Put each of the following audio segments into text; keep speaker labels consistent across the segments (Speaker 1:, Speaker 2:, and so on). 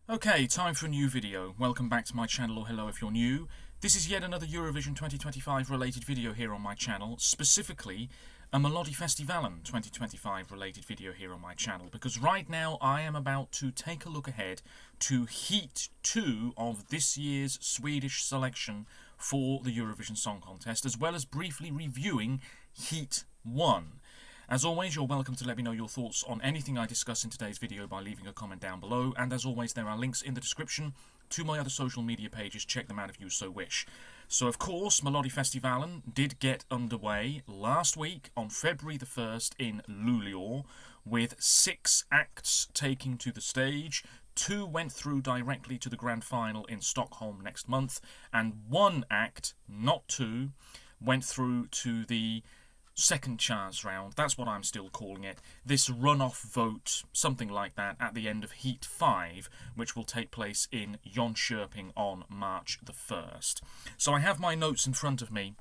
Speaker 1: Okay, time for a new video. Welcome back to my channel, or hello if you're new. This is yet another Eurovision 2025 related video here on my channel, specifically a Melodifestivalen 2025 related video here on my channel, because right now I am about to take a look ahead to Heat 2 of this year's Swedish selection for the Eurovision Song Contest, as well as briefly reviewing Heat 1. As always, you're welcome to let me know your thoughts on anything I discuss in today's video by leaving a comment down below, and as always there are links in the description to my other social media pages. Check them out if you so wish. So of course, Melodifestivalen did get underway last week on February the 1st in Luleå, with 6 acts taking to the stage. 2 went through directly to the grand final in Stockholm next month, and 1 act, not 2, went through to the second chance round. That's what I'm still calling it. This runoff vote, something like that, at the end of Heat 5, which will take place in Jönköping on March the 1st. So I have my notes in front of me.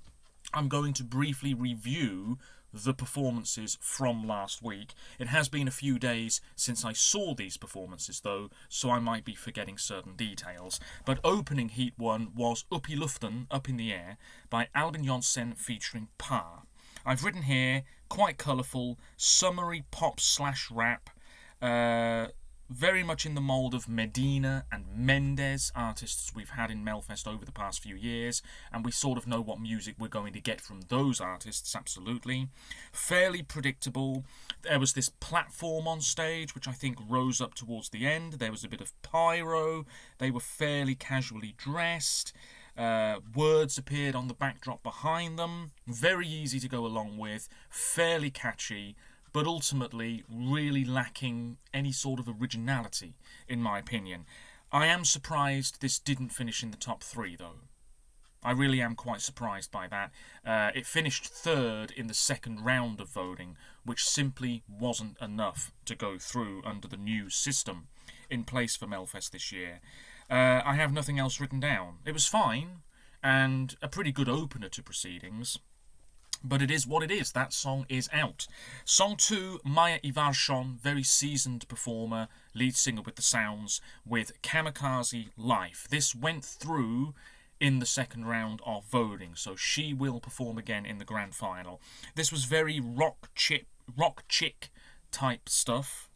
Speaker 1: I'm going to briefly review the performances from last week. It has been a few days since I saw these performances though, so I might be forgetting certain details. But opening Heat 1 was Upp i luften, Up in the Air, by Albin Jonsson featuring Pa. I've written here, quite colourful, summery pop/rap, very much in the mould of Medina and Mendes, artists we've had in Melfest over the past few years, and we sort of know what music we're going to get from those artists, absolutely. Fairly predictable. There was this platform on stage, which I think rose up towards the end. There was a bit of pyro. They were fairly casually dressed. Words appeared on the backdrop behind them. Very easy to go along with, fairly catchy, but ultimately really lacking any sort of originality, in my opinion. I am surprised this didn't finish in the top 3, though. I really am quite surprised by that. It finished 3rd in the second round of voting, which simply wasn't enough to go through under the new system in place for Melfest this year. I have nothing else written down. It was fine, and a pretty good opener to proceedings, but it is what it is. That song is out. Song 2, Maja Ivarsson, very seasoned performer, lead singer with the Sounds, with Kamikaze Life. This went through in the second round of voting, so she will perform again in the grand final. This was very rock chick type stuff.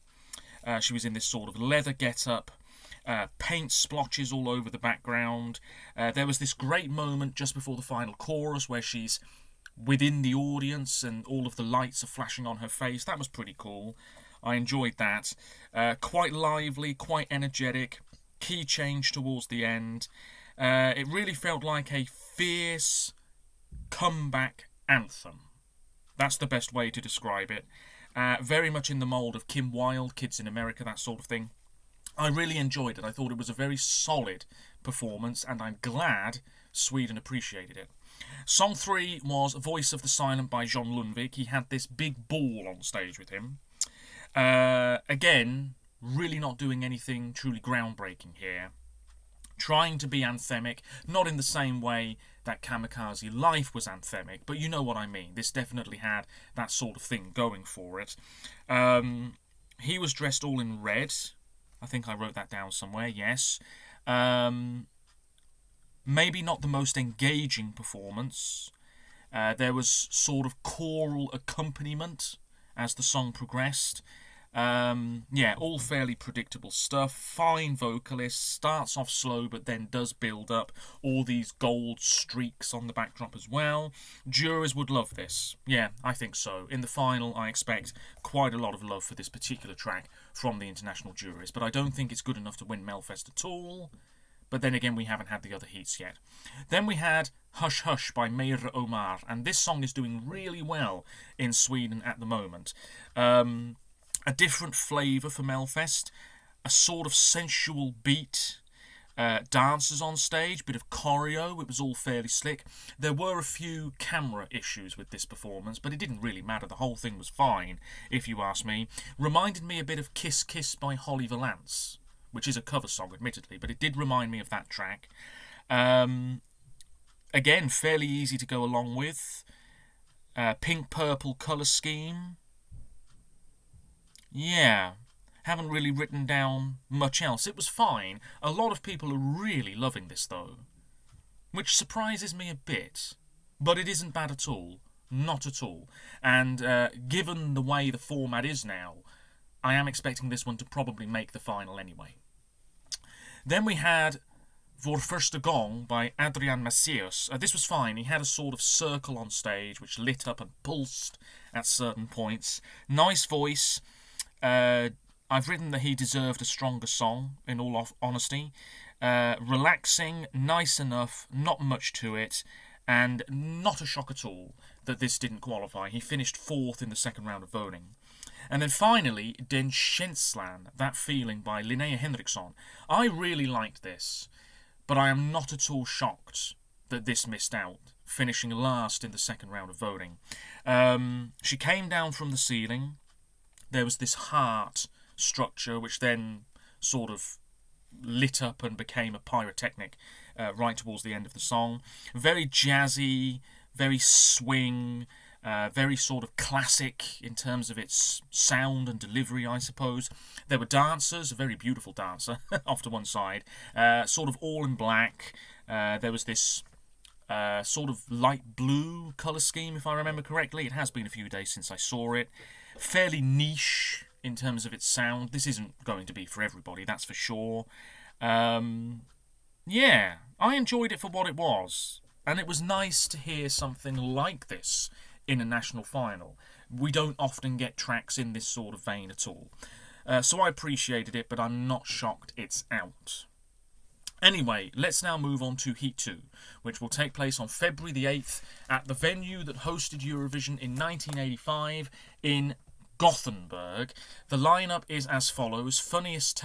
Speaker 1: She was in this sort of leather get-up, paint splotches all over the background. There was this great moment just before the final chorus where she's within the audience and all of the lights are flashing on her face. That was pretty cool. I enjoyed that. Quite lively, quite energetic. Key change towards the end. It really felt like a fierce comeback anthem. That's the best way to describe it. Very much in the mould of Kim Wilde, Kids in America, that sort of thing. I really enjoyed it. I thought it was a very solid performance, and I'm glad Sweden appreciated it. Song 3 was Voice of the Silent by John Lundvik. He had this big ball on stage with him. Again, really not doing anything truly groundbreaking here. Trying to be anthemic, not in the same way that Kamikaze Life was anthemic, but you know what I mean. This definitely had that sort of thing going for it. He was dressed all in red. I think I wrote that down somewhere, yes. Maybe not the most engaging performance. There was sort of choral accompaniment as the song progressed. All fairly predictable stuff. Fine vocalist, starts off slow but then does build up. All these gold streaks on the backdrop as well. Jurors would love this. Yeah, I think so. In the final, I expect quite a lot of love for this particular track from the international juries, but I don't think it's good enough to win Melfest at all. But then again, we haven't had the other heats yet. Then we had Hush Hush by Meira Omar, and this song is doing really well in Sweden at the moment. A different flavour for Melfest, a sort of sensual beat, dancers on stage, bit of choreo. It was all fairly slick. There were a few camera issues with this performance, but it didn't really matter. The whole thing was fine, if you ask me. Reminded me a bit of Kiss Kiss by Holly Valance, which is a cover song, admittedly, but it did remind me of that track. Again, fairly easy to go along with. Pink-purple colour scheme. Yeah. Haven't really written down much else. It was fine. A lot of people are really loving this though, which surprises me a bit. But it isn't bad at all. Not at all. And given the way the format is now, I am expecting this one to probably make the final anyway. Then we had Voor Første Gong by Adrian Macias. This was fine. He had a sort of circle on stage which lit up and pulsed at certain points. Nice voice. I've written that he deserved a stronger song, in all honesty. Relaxing, nice enough, not much to it, and not a shock at all that this didn't qualify. He finished 4th in the second round of voting. And then finally, Den Känslan, That Feeling by Linnea Henriksson. I really liked this, but I am not at all shocked that this missed out, finishing last in the second round of voting. She came down from the ceiling. There was this heart structure, which then sort of lit up and became a pyrotechnic right towards the end of the song. Very jazzy, very swing, very sort of classic in terms of its sound and delivery, I suppose. There were dancers, a very beautiful dancer off to one side, sort of all in black. There was this sort of light blue colour scheme, if I remember correctly. It has been a few days since I saw it. Fairly niche in terms of its sound. This isn't going to be for everybody, that's for sure. Yeah, I enjoyed it for what it was. And it was nice to hear something like this in a national final. We don't often get tracks in this sort of vein at all. So I appreciated it, but I'm not shocked it's out. Anyway, let's now move on to Heat 2, which will take place on February the 8th at the venue that hosted Eurovision in 1985 in Gothenburg. The lineup is as follows: Funniest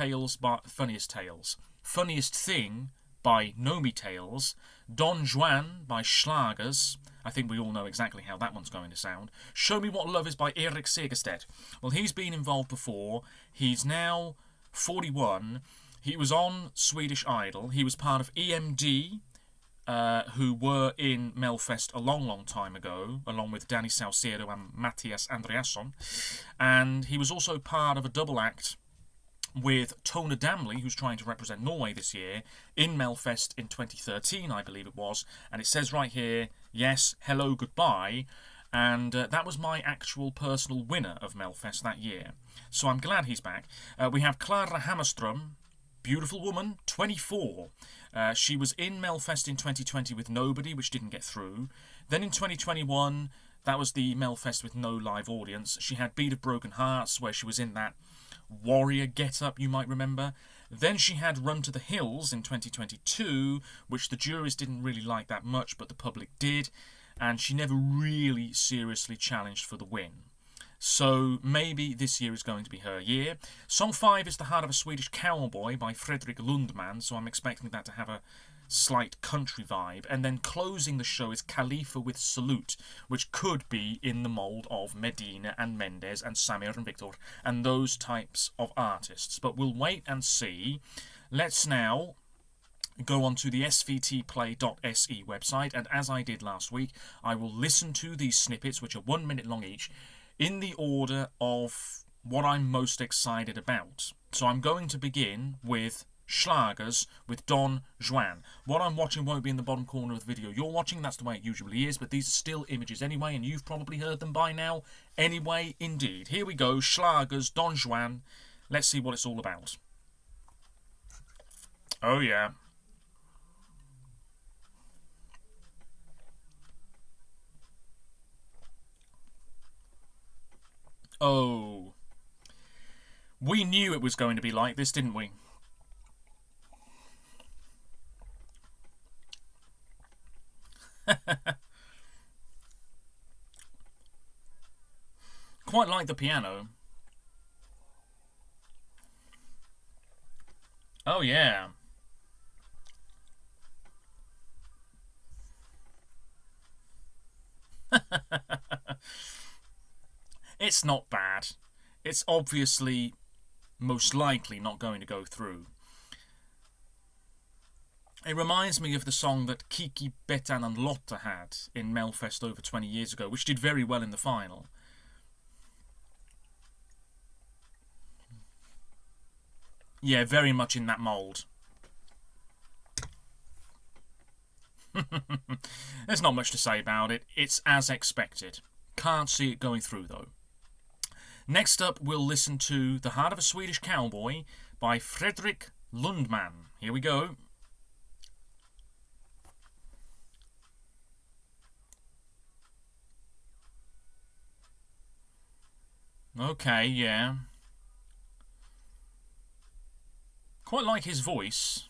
Speaker 1: Thing by Nomi Tales, Don Juan by Schlagers. I think we all know exactly how that one's going to sound. Show Me What Love Is by Erik Segerstedt. Well, he's been involved before. He's now 41. He was on Swedish Idol. He was part of EMD, who were in Melfest a long, long time ago, along with Danny Saucedo and Mattias Andreasson. And he was also part of a double act with Tone Damli, who's trying to represent Norway this year, in Melfest in 2013, I believe it was. And it says right here, yes, hello, goodbye. And that was my actual personal winner of Melfest that year. So I'm glad he's back. We have Clara Hammerström, beautiful woman, 24. She was in Melfest in 2020 with Nobody, which didn't get through. Then in 2021, that was the Melfest with no live audience. She had Beat of Broken Hearts, where she was in that warrior get-up, you might remember. Then she had Run to the Hills in 2022, which the juries didn't really like that much, but the public did. And she never really seriously challenged for the win. So maybe this year is going to be her year. Song 5 is The Heart of a Swedish Cowboy by Fredrik Lundman, so I'm expecting that to have a slight country vibe. And then closing the show is Khalifa with Salute, which could be in the mould of Medina and Mendes and Samir and Victor and those types of artists. But we'll wait and see. Let's now go on to the svtplay.se website, and as I did last week, I will listen to these snippets, which are 1 minute long each, in the order of what I'm most excited about. So I'm going to begin with Schlagers with Don Juan. What I'm watching won't be in the bottom corner of the video you're watching, that's the way it usually is, but these are still images anyway, and you've probably heard them by now. Anyway, indeed. Here we go, Schlagers, Don Juan. Let's see what it's all about. Oh yeah. Oh. We knew it was going to be like this, didn't we? Quite like the piano. Oh yeah. It's not bad. It's obviously most likely not going to go through. It reminds me of the song that Kiki, Betan and Lotta had in Melfest over 20 years ago, which did very well in the final. Yeah, very much in that mould. There's not much to say about it. It's as expected. Can't see it going through, though. Next up, we'll listen to The Heart of a Swedish Cowboy by Fredrik Lundman. Here we go. Okay, yeah. Quite like his voice.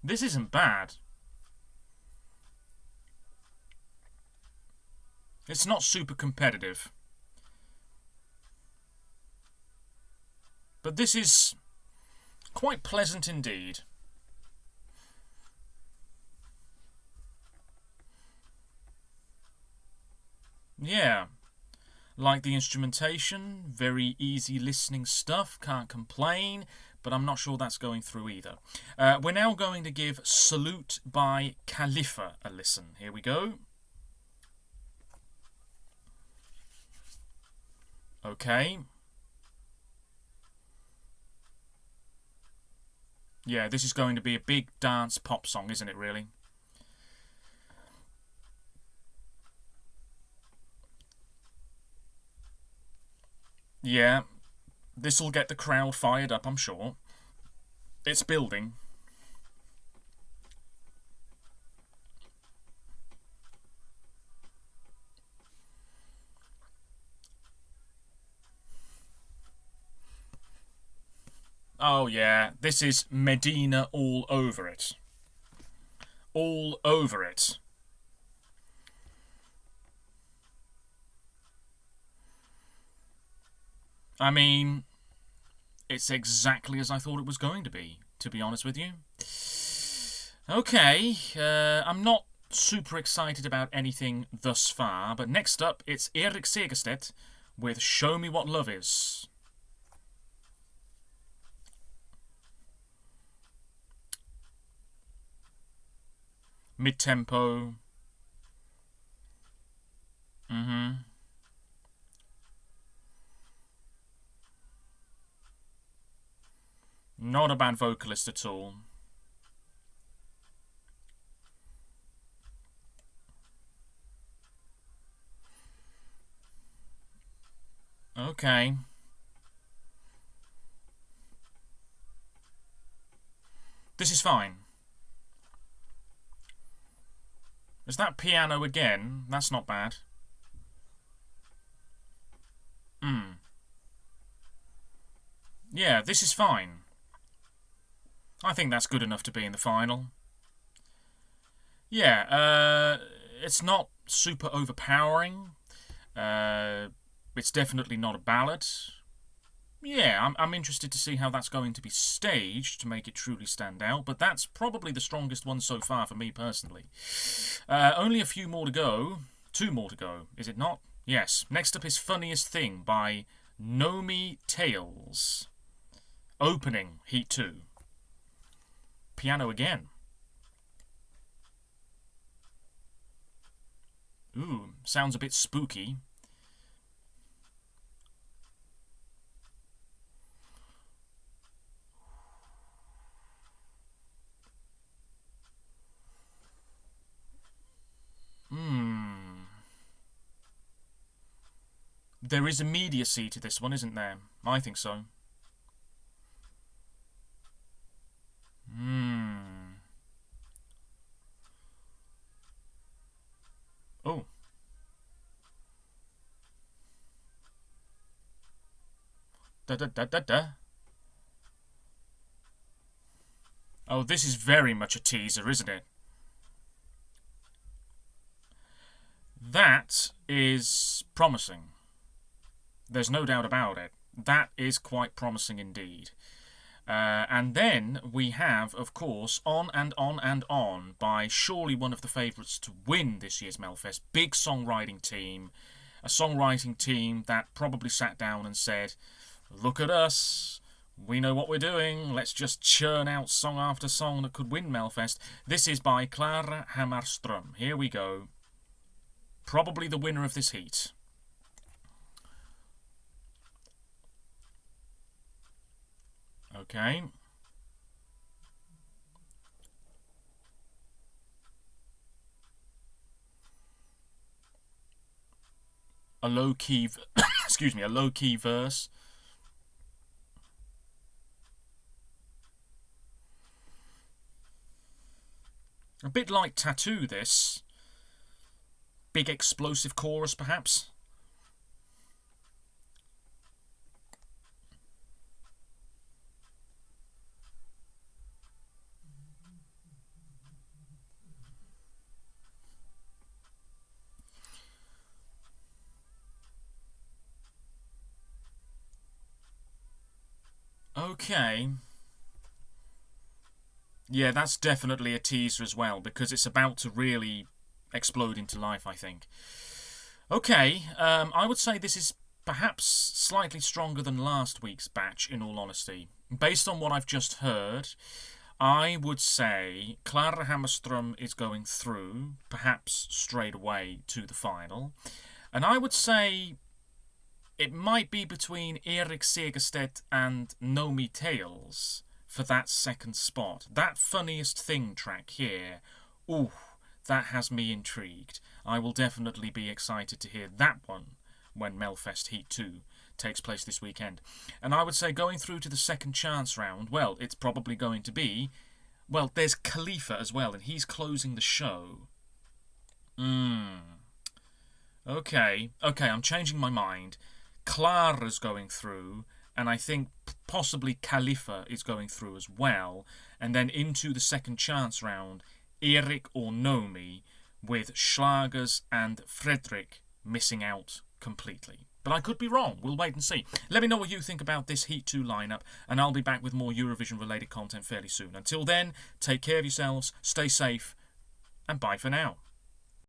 Speaker 1: This isn't bad. It's not super competitive. But this is quite pleasant indeed. Yeah. Like the instrumentation, very easy listening stuff, can't complain, but I'm not sure that's going through either. We're now going to give Salute by Khalifa a listen. Here we go. Okay. Yeah, this is going to be a big dance pop song, isn't it, really? Yeah, this'll get the crowd fired up, I'm sure. It's building. Oh yeah, this is Medina all over it. All over it. I mean, it's exactly as I thought it was going to be honest with you. Okay, I'm not super excited about anything thus far, but next up it's Erik Segerstedt with Show Me What Love Is. Mid-tempo. Not a bad vocalist at all. Okay. This is fine. Is that piano again? That's not bad. Yeah, this is fine. I think that's good enough to be in the final. Yeah, it's not super overpowering. It's definitely not a ballad. Yeah, I'm interested to see how that's going to be staged to make it truly stand out, but that's probably the strongest one so far for me personally. Only a few more to go. 2 more to go, is it not? Yes. Next up is Funniest Thing by Nomi Tales. Opening, Heat 2. Piano again. Ooh, sounds a bit spooky. There is immediacy to this one, isn't there? I think so. Oh. Da da da da da. Oh, this is very much a teaser, isn't it? That is promising. There's no doubt about it. That is quite promising indeed. And then we have, of course, On and On and On by surely one of the favourites to win this year's Melfest. Big songwriting team. A songwriting team that probably sat down and said, look at us. We know what we're doing. Let's just churn out song after song that could win Melfest. This is by Clara Hammarström. Here we go. Probably the winner of this heat. Okay. A low-key... excuse me, a low-key verse. A bit like Tattoo, this. Big explosive chorus, perhaps. Okay. Yeah, that's definitely a teaser as well, because it's about to really explode into life, I think. Okay, I would say this is perhaps slightly stronger than last week's batch, in all honesty. Based on what I've just heard, I would say Clara Hammarström is going through, perhaps straight away to the final. And I would say it might be between Erik Segerstedt and Nomi Tales for that second spot. That Funniest Thing track here, ooh, that has me intrigued. I will definitely be excited to hear that one when Melfest Heat 2 takes place this weekend. And I would say going through to the second chance round, well, it's probably going to be... Well, there's Khalifa as well, and he's closing the show. Okay, I'm changing my mind. Clara's going through, and I think possibly Khalifa is going through as well. And then into the second chance round, Erik or Nomi, with Schlagers and Fredrik missing out completely. But I could be wrong. We'll wait and see. Let me know what you think about this Heat 2 lineup, and I'll be back with more Eurovision-related content fairly soon. Until then, take care of yourselves, stay safe, and bye for now.